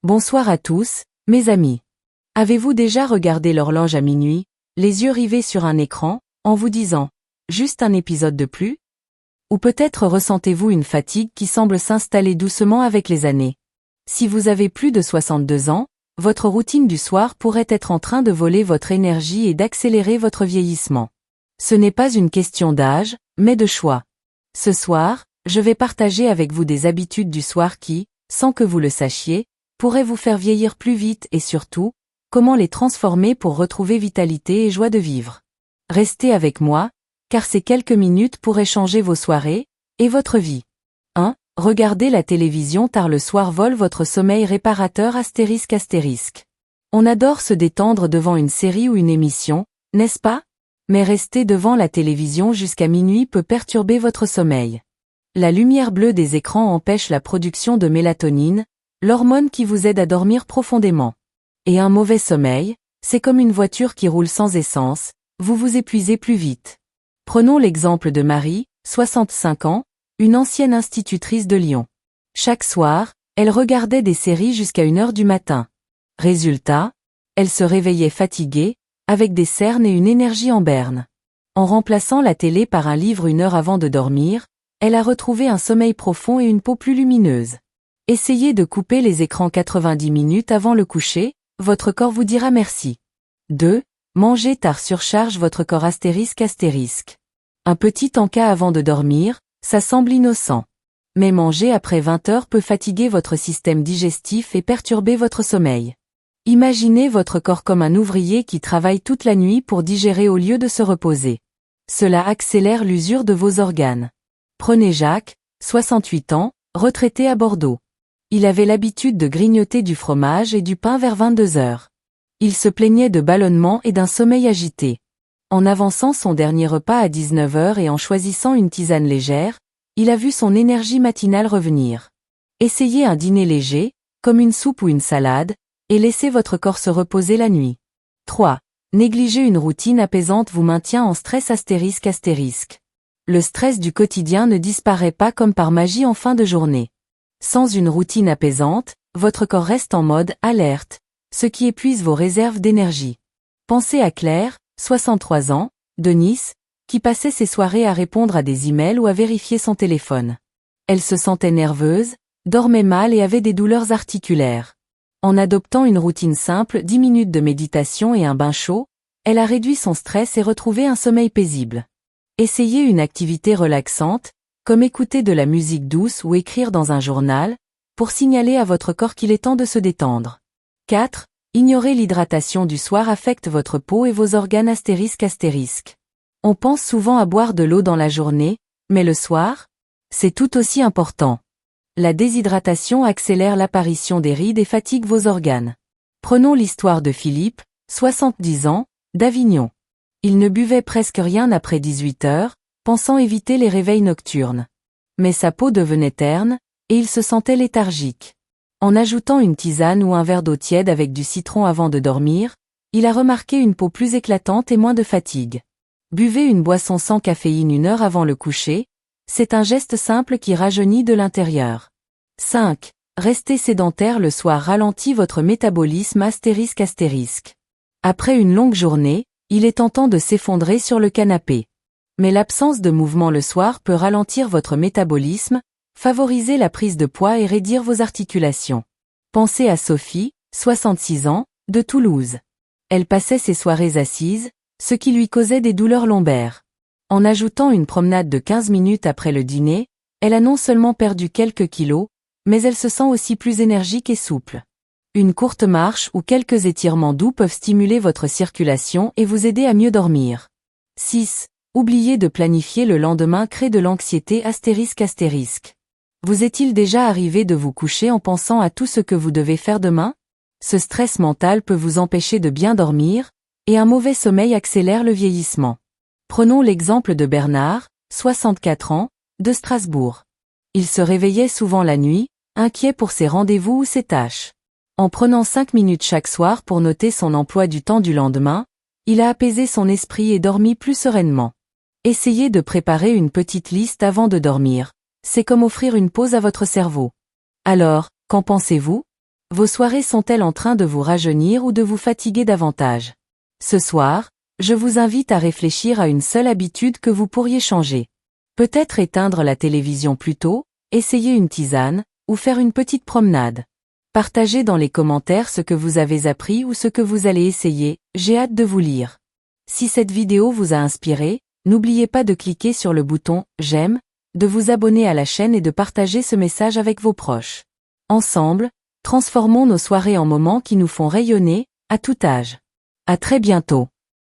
Bonsoir à tous, mes amis. Avez-vous déjà regardé l'horloge à minuit, les yeux rivés sur un écran, en vous disant « juste un épisode de plus » ? Ou peut-être ressentez-vous une fatigue qui semble s'installer doucement avec les années. Si vous avez plus de 62 ans, votre routine du soir pourrait être en train de voler votre énergie et d'accélérer votre vieillissement. Ce n'est pas une question d'âge, mais de choix. Ce soir, je vais partager avec vous des habitudes du soir qui, sans que vous le sachiez, pourraient vous faire vieillir plus vite et surtout, comment les transformer pour retrouver vitalité et joie de vivre. Restez avec moi, car ces quelques minutes pourraient changer vos soirées et votre vie. 1. Regarder la télévision tard le soir vole votre sommeil réparateur ***. On adore se détendre devant une série ou une émission, n'est-ce pas? Mais rester devant la télévision jusqu'à minuit peut perturber votre sommeil. La lumière bleue des écrans empêche la production de mélatonine, l'hormone qui vous aide à dormir profondément. Et un mauvais sommeil, c'est comme une voiture qui roule sans essence, vous vous épuisez plus vite. Prenons l'exemple de Marie, 65 ans, une ancienne institutrice de Lyon. Chaque soir, elle regardait des séries jusqu'à 1h du matin. Résultat, elle se réveillait fatiguée, avec des cernes et une énergie en berne. En remplaçant la télé par un livre 1 heure avant de dormir, elle a retrouvé un sommeil profond et une peau plus lumineuse. Essayez de couper les écrans 90 minutes avant le coucher, votre corps vous dira merci. 2. Manger tard surcharge votre corps ***. Un petit encas avant de dormir, ça semble innocent. Mais manger après 20 heures peut fatiguer votre système digestif et perturber votre sommeil. Imaginez votre corps comme un ouvrier qui travaille toute la nuit pour digérer au lieu de se reposer. Cela accélère l'usure de vos organes. Prenez Jacques, 68 ans, retraité à Bordeaux. Il avait l'habitude de grignoter du fromage et du pain vers 22 heures. Il se plaignait de ballonnements et d'un sommeil agité. En avançant son dernier repas à 19 heures et en choisissant une tisane légère, il a vu son énergie matinale revenir. Essayez un dîner léger, comme une soupe ou une salade, et laissez votre corps se reposer la nuit. 3. Négliger une routine apaisante vous maintient en stress ***. Le stress du quotidien ne disparaît pas comme par magie en fin de journée. Sans une routine apaisante, votre corps reste en mode alerte, ce qui épuise vos réserves d'énergie. Pensez à Claire, 63 ans, de Nice, qui passait ses soirées à répondre à des emails ou à vérifier son téléphone. Elle se sentait nerveuse, dormait mal et avait des douleurs articulaires. En adoptant une routine simple, 10 minutes de méditation et un bain chaud, elle a réduit son stress et retrouvé un sommeil paisible. Essayez une activité relaxante, comme écouter de la musique douce ou écrire dans un journal, pour signaler à votre corps qu'il est temps de se détendre. 4. Ignorer l'hydratation du soir affecte votre peau et vos organes ***. On pense souvent à boire de l'eau dans la journée, mais le soir, c'est tout aussi important. La déshydratation accélère l'apparition des rides et fatigue vos organes. Prenons l'histoire de Philippe, 70 ans, d'Avignon. Il ne buvait presque rien après 18 heures, pensant éviter les réveils nocturnes. Mais sa peau devenait terne, et il se sentait léthargique. En ajoutant une tisane ou un verre d'eau tiède avec du citron avant de dormir, il a remarqué une peau plus éclatante et moins de fatigue. Buvez une boisson sans caféine 1 heure avant le coucher, c'est un geste simple qui rajeunit de l'intérieur. 5. Rester sédentaire le soir ralentit votre métabolisme ***. Après une longue journée, il est tentant de s'effondrer sur le canapé. Mais l'absence de mouvement le soir peut ralentir votre métabolisme, favoriser la prise de poids et raidir vos articulations. Pensez à Sophie, 66 ans, de Toulouse. Elle passait ses soirées assise, ce qui lui causait des douleurs lombaires. En ajoutant une promenade de 15 minutes après le dîner, elle a non seulement perdu quelques kilos, mais elle se sent aussi plus énergique et souple. Une courte marche ou quelques étirements doux peuvent stimuler votre circulation et vous aider à mieux dormir. 6. Oublier de planifier le lendemain crée de l'anxiété ***. Vous est-il déjà arrivé de vous coucher en pensant à tout ce que vous devez faire demain? Ce stress mental peut vous empêcher de bien dormir, et un mauvais sommeil accélère le vieillissement. Prenons l'exemple de Bernard, 64 ans, de Strasbourg. Il se réveillait souvent la nuit, inquiet pour ses rendez-vous ou ses tâches. En prenant 5 minutes chaque soir pour noter son emploi du temps du lendemain, il a apaisé son esprit et dormi plus sereinement. Essayez de préparer une petite liste avant de dormir. C'est comme offrir une pause à votre cerveau. Alors, qu'en pensez-vous? Vos soirées sont-elles en train de vous rajeunir ou de vous fatiguer davantage? Ce soir, je vous invite à réfléchir à une seule habitude que vous pourriez changer. Peut-être éteindre la télévision plus tôt, essayer une tisane, ou faire une petite promenade. Partagez dans les commentaires ce que vous avez appris ou ce que vous allez essayer, j'ai hâte de vous lire. Si cette vidéo vous a inspiré, n'oubliez pas de cliquer sur le bouton « J'aime », de vous abonner à la chaîne et de partager ce message avec vos proches. Ensemble, transformons nos soirées en moments qui nous font rayonner, à tout âge. À très bientôt.